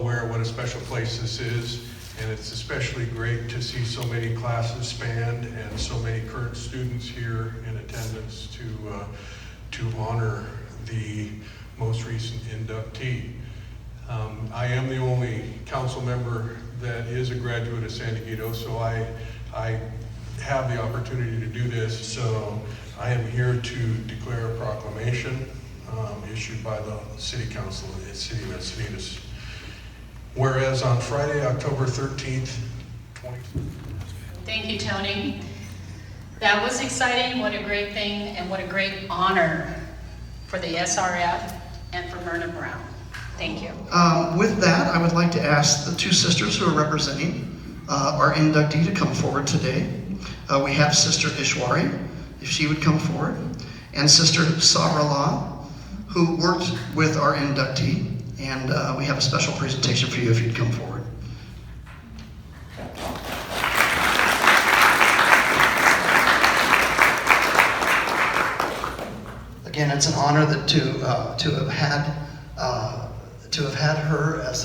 aware what a special place this is, and it's especially great to see so many classes spanned and so many current students here in attendance to honor the most recent inductee. I am the only council member that is a graduate of San Dieguito, so I have the opportunity to do this. So I am here to declare a proclamation issued by the City Council of the City of Encinitas. Whereas on Friday, October 13th, Thank you, Tony. That was exciting. What a great thing and what a great honor for the SRF and for Merna Brown. Thank you. With that, I would like to ask the two sisters who are representing our inductee to come forward today. We have Sister Iswari, if she would come forward, and Sister Sarala, who worked with our inductee, and we have a special presentation for you if you'd come forward. Again, it's an honor that to have had her as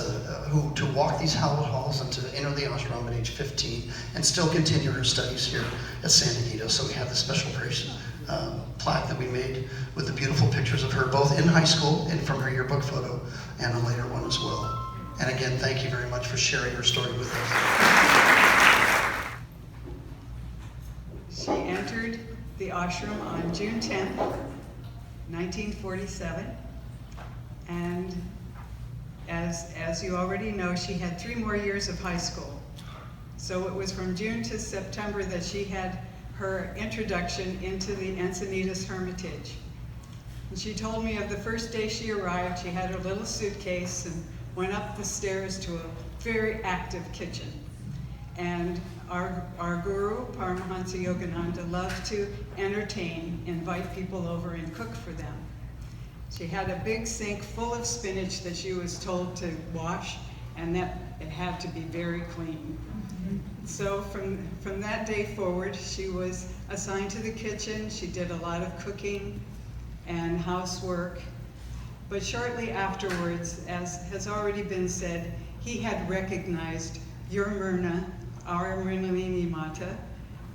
to walk these hallowed halls and to enter the ashram at age 15 and still continue her studies here at San Dieguito. So we have the special plaque that we made with the beautiful pictures of her both in high school and from her yearbook photo and a later one as well. And again, thank you very much for sharing her story with us. She entered the ashram on June 10th, 1947, and as you already know, she had 3 more years of high school. So it was from June to September that she had her introduction into the Encinitas Hermitage. And she told me of the first day she arrived, she had her little suitcase and went up the stairs to a very active kitchen. And our guru, Paramahansa Yogananda, loved to entertain, invite people over and cook for them. She had a big sink full of spinach that she was told to wash, and that it had to be very clean. So from that day forward, she was assigned to the kitchen. She did a lot of cooking and housework. But shortly afterwards, as has already been said, he had recognized your Merna, our Mrinalini Mata,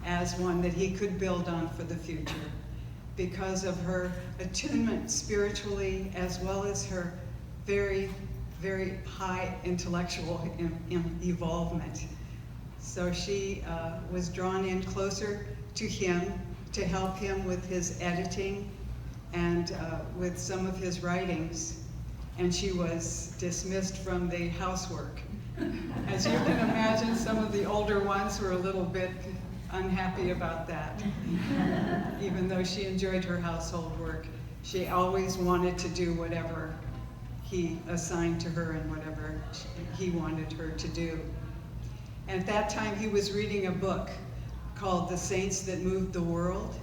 as one that he could build on for the future because of her attunement spiritually as well as her very, very high intellectual evolvement. So she was drawn in closer to him to help him with his editing and with some of his writings. And she was dismissed from the housework. As you can imagine, some of the older ones were a little bit unhappy about that. Even though she enjoyed her household work, she always wanted to do whatever he assigned to her and whatever he wanted her to do. At that time, he was reading a book called The Saints That Moved the World,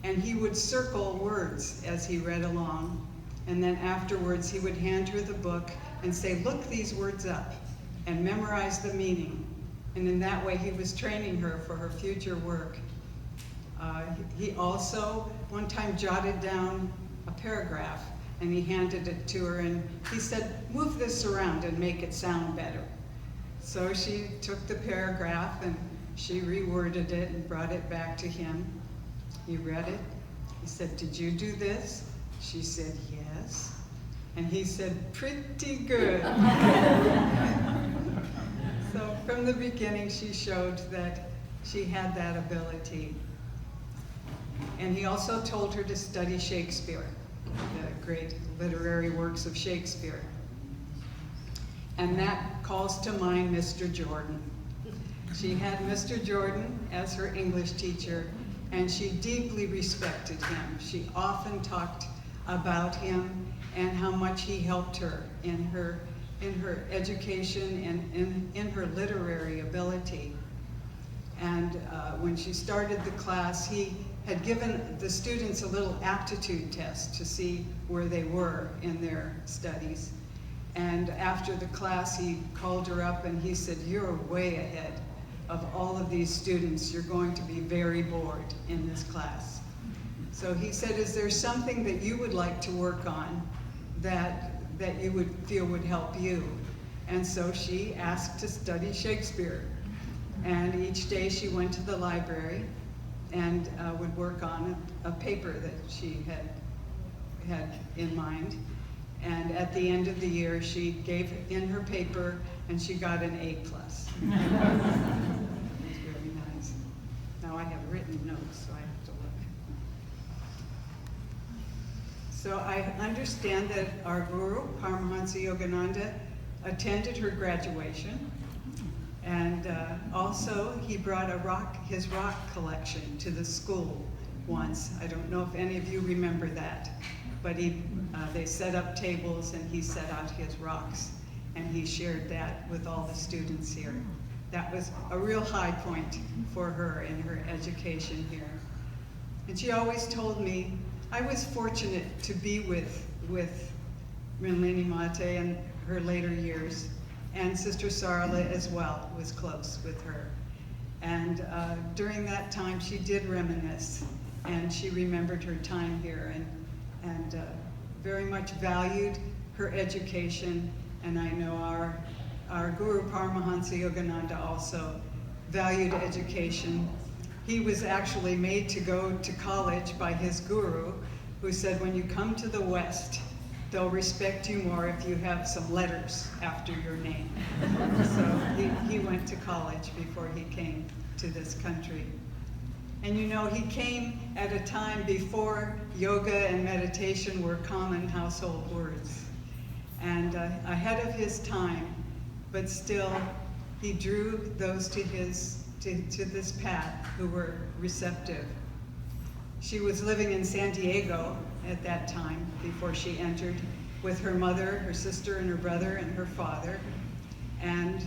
and he would circle words as he read along, and then afterwards he would hand her the book and say, look these words up and memorize the meaning. And in that way, he was training her for her future work. He also, one time, jotted down a paragraph, and he handed it to her, and he said, move this around and make it sound better. So she took the paragraph, and she reworded it and brought it back to him. He read it. He said, did you do this? She said, yes. And he said, pretty good. So from the beginning, she showed that she had that ability. And he also told her to study Shakespeare, the great literary works of Shakespeare. And that calls to mind Mr. Jordan. She had Mr. Jordan as her English teacher, and she deeply respected him. She often talked about him and how much he helped her in her education and in her literary ability. And when she started the class, he had given the students a little aptitude test to see where they were in their studies. And after the class, he called her up and he said, you're way ahead of all of these students. You're going to be very bored in this class. So he said, is there something that you would like to work on that you would feel would help you? And so she asked to study Shakespeare. And each day she went to the library and would work on a paper that she had in mind. And at the end of the year, she gave in her paper and she got an A+. It was very nice. Now I have written notes, so I have to look. So I understand that our guru, Paramahansa Yogananda, attended her graduation. And also, he brought his rock collection to the school once. I don't know if any of you remember that, but they set up tables and he set out his rocks, and he shared that with all the students here. That was a real high point for her in her education here. And she always told me, I was fortunate to be with Mrinalini Mata in her later years. And Sister Sarala as well was close with her. And during that time, she did reminisce, and she remembered her time here and very much valued her education. And I know our Guru Paramahansa Yogananda also valued education. He was actually made to go to college by his guru, who said, when you come to the West, they'll respect you more if you have some letters after your name. So he went to college before he came to this country. And you know, he came at a time before yoga and meditation were common household words. And ahead of his time, but still, he drew those to this path who were receptive. She was living in San Diego at that time, before she entered, with her mother, her sister, and her brother, and her father. And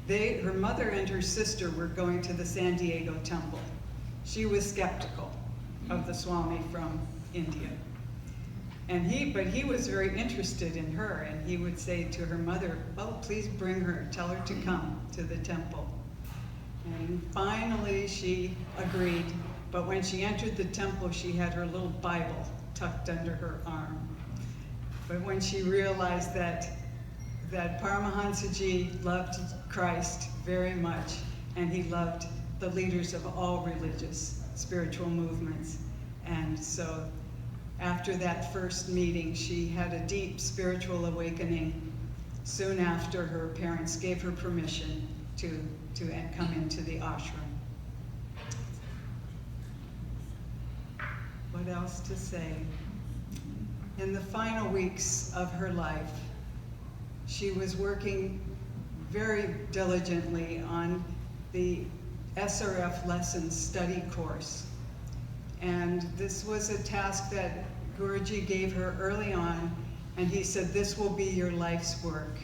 her mother and her sister were going to the San Diego temple. She was skeptical of the Swami from India. But he was very interested in her, and he would say to her mother, well, please bring her, tell her to come to the temple. And finally she agreed. But when she entered the temple, she had her little Bible tucked under her arm. But when she realized that Paramahansaji loved Christ very much, and he loved the leaders of all religious spiritual movements. And so after that first meeting, she had a deep spiritual awakening soon after her parents gave her permission to come into the ashram. What else to say? In the final weeks of her life, she was working very diligently on the SRF lessons study course. And this was a task that Guruji gave her early on, and he said, this will be your life's work.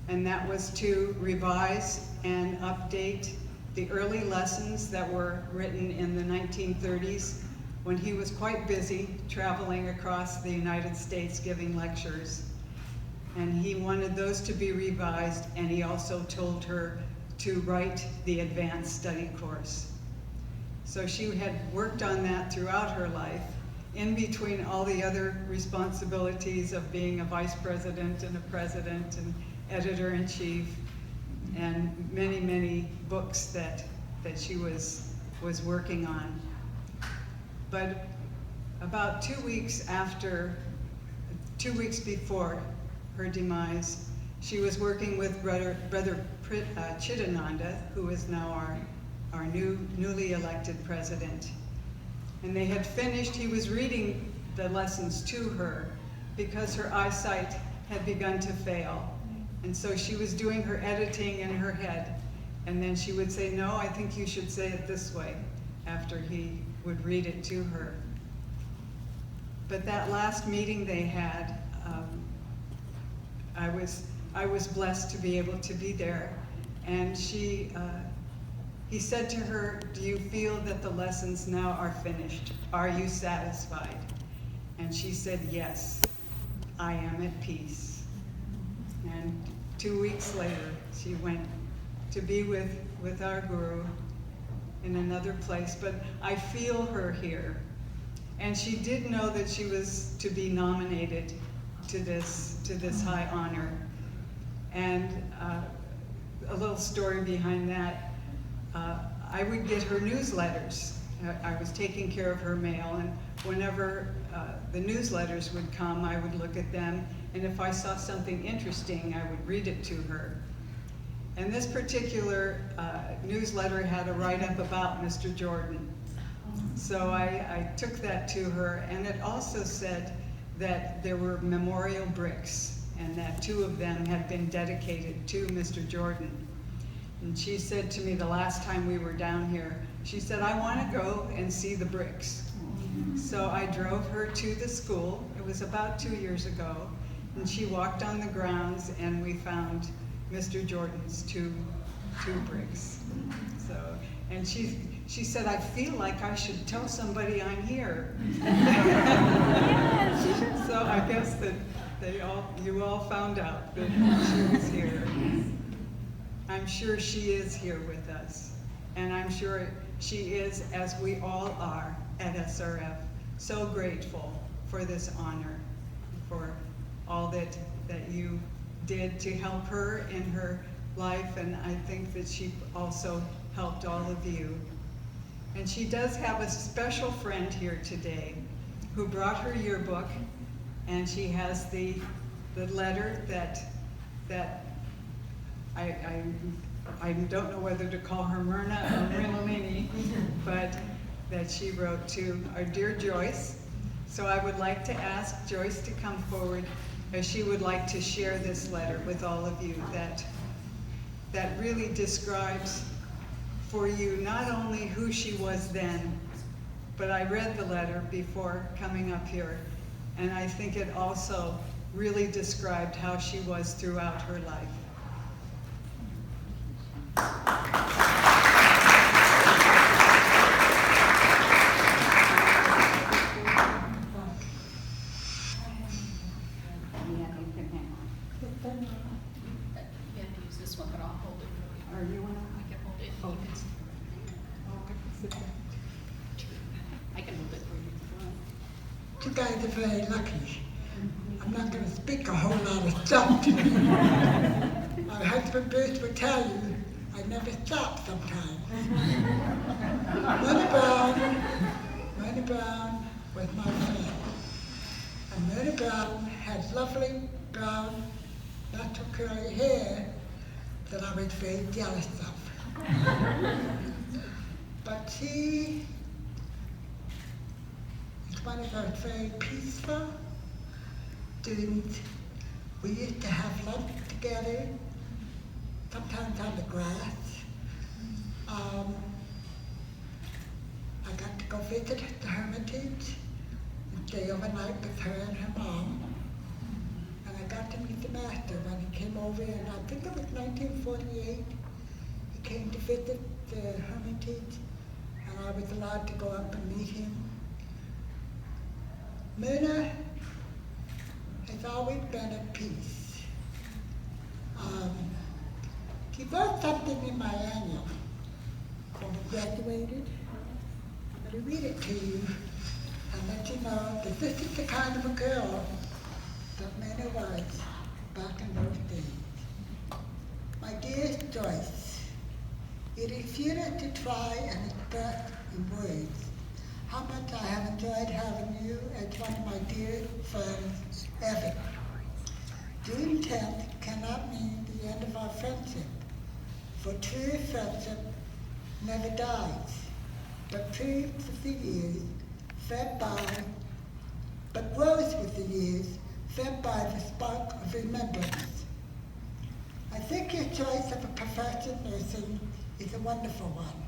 And that was to revise and update the early lessons that were written in the 1930s, when he was quite busy traveling across the United States giving lectures. And he wanted those to be revised, and he also told her to write the advanced study course. So she had worked on that throughout her life, in between all the other responsibilities of being a vice president and a president and editor-in-chief, and many, many books that she was working on. But about 2 weeks before her demise, she was working with Brother Chidananda, who is now our newly elected president. And they had finished, he was reading the lessons to her because her eyesight had begun to fail. And so she was doing her editing in her head. And then she would say, no, I think you should say it this way, after he would read it to her. But that last meeting they had, I was blessed to be able to be there. And he said to her, do you feel that the lessons now are finished? Are you satisfied? And she said, yes, I am at peace. And 2 weeks later, she went to be with our Guru in another place, but I feel her here. And she did know that she was to be nominated to this high honor. And a little story behind that, I would get her newsletters. I was taking care of her mail, and whenever the newsletters would come, I would look at them, and if I saw something interesting, I would read it to her. And this particular newsletter had a write-up about Mr. Jordan. So I took that to her, and it also said that there were memorial bricks, and that 2 of them had been dedicated to Mr. Jordan. And she said to me the last time we were down here, she said, I want to go and see the bricks. So I drove her to the school. It was about 2 years ago. And she walked on the grounds, and we found Mr. Jordan's two bricks. So, and she said, I feel like I should tell somebody I'm here. So I guess that you all found out that she was here. I'm sure she is here with us. And I'm sure she is, as we all are at SRF, so grateful for this honor, for all that you did to help her in her life, and I think that she also helped all of you. And she does have a special friend here today who brought her yearbook, and she has the letter that I don't know whether to call her Merna or Mrinalini, but that she wrote to our dear Joyce. So I would like to ask Joyce to come forward, as she would like to share this letter with all of you that really describes for you not only who she was then, but I read the letter before coming up here, and I think it also really described how she was throughout her life. You have to use this one, but I'll hold it for you. Or you want I can hold it. Oh. You can- I can hold it for you if you want. You guys are very lucky. I'm not going to speak a whole lot of stuff today. My husband Bruce would tell you I never stop sometimes. Merna Brown was my friend. And Merna Brown had lovely brown, natural curly hair that I was very jealous of. But she is one of those very peaceful students. We used to have lunch together, sometimes on the grass. I got to go visit the Hermitage and stay overnight with her and her mom. And I got to meet the master when he came over, and I think it was 1948. He came to visit the Hermitage, and I was allowed to go up and meet him. Merna has always been at peace. She wrote something in my annual when we graduated. I'm going to read it to you and let you know that this is the kind of a girl that Merna was back in those days. My dearest Joyce, it is futile to try and express in words how much I have enjoyed having you as one of my dear friends ever. June 10th cannot mean the end of our friendship, for true friendship never dies, but proves with the years, fed by, but grows with the years, fed by the spark of remembrance. I think your choice of a profession, nursing, is a wonderful one.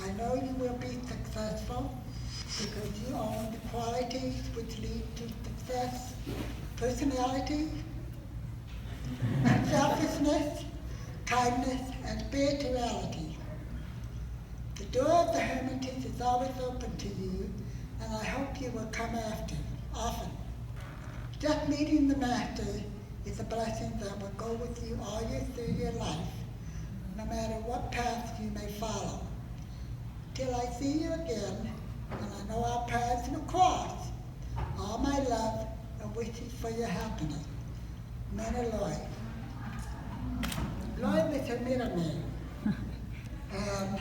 I know you will be successful because you own the qualities which lead to success: personality, unselfishness, kindness, and spirituality. The door of the Hermitage is always open to you, and I hope you will come often. Just meeting the Master is a blessing that will go with you all through your life, no matter what path you may follow. Till I see you again, and I know our paths will cross, all my love and wishes for your happiness. Merna Loy. was her middle name. And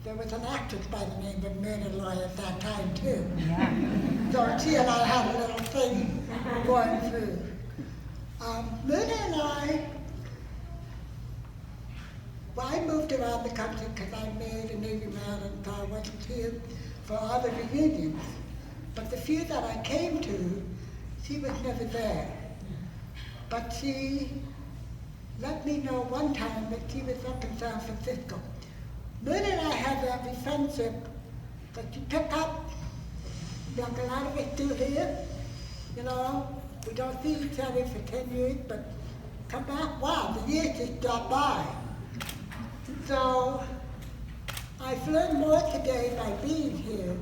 there was an actress by the name of Merna Loy at that time too. So she and I had a little thing going through. Merna and I moved around the country because I married a Navy man and I wasn't here for all the reunions. But the few that I came to, she was never there. But she let me know one time that she was up in San Francisco. Merna and I have that friendship that you pick up, like a lot of us do here. You know, we don't see each other for 10 years, but come back, wow, the years just dropped by. So I've learned more today by being here,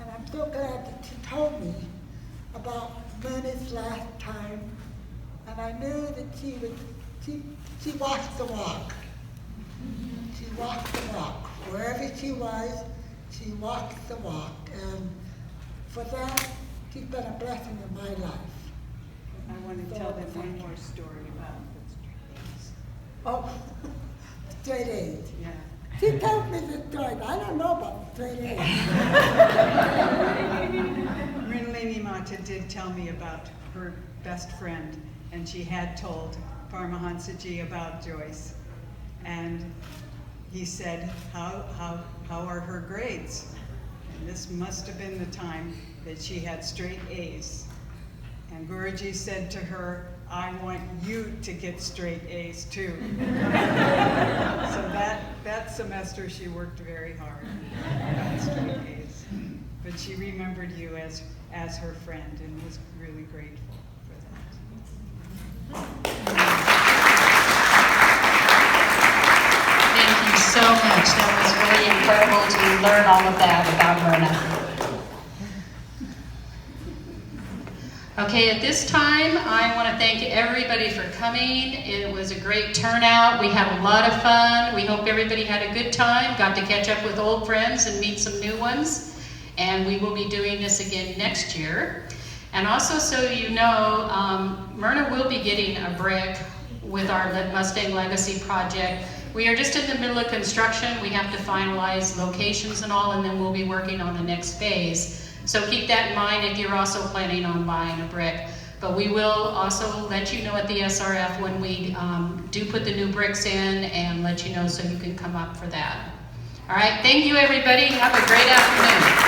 and I'm so glad that she told me about Merna's last time, and I knew that she walked the walk. She walked the walk. Wherever she was, she walked the walk. And for that, she's been a blessing in my life. I want to tell them one more story about the straight A's. Oh, straight A's. Yeah. She told me the story. I don't know about straight A's. Mrinalini Mata did tell me about her best friend, and she had told Paramahansa Ji about Joyce. And he said, how are her grades? And this must have been the time that she had straight A's. And Guruji said to her, I want you to get straight A's too. So that semester she worked very hard and got straight A's. But she remembered you as her friend and was really grateful for that. Thank you so much. That was really incredible to learn all of that about Merna. Okay, at this time, I want to thank everybody for coming. It was a great turnout. We had a lot of fun. We hope everybody had a good time, got to catch up with old friends and meet some new ones. And we will be doing this again next year. And also, so you know, Merna will be getting a brick with our Mustang Legacy project. We are just in the middle of construction. We have to finalize locations and all, and then we'll be working on the next phase. So keep that in mind if you're also planning on buying a brick. But we will also let you know at the SRF when we do put the new bricks in and let you know so you can come up for that. All right, thank you everybody. Have a great afternoon.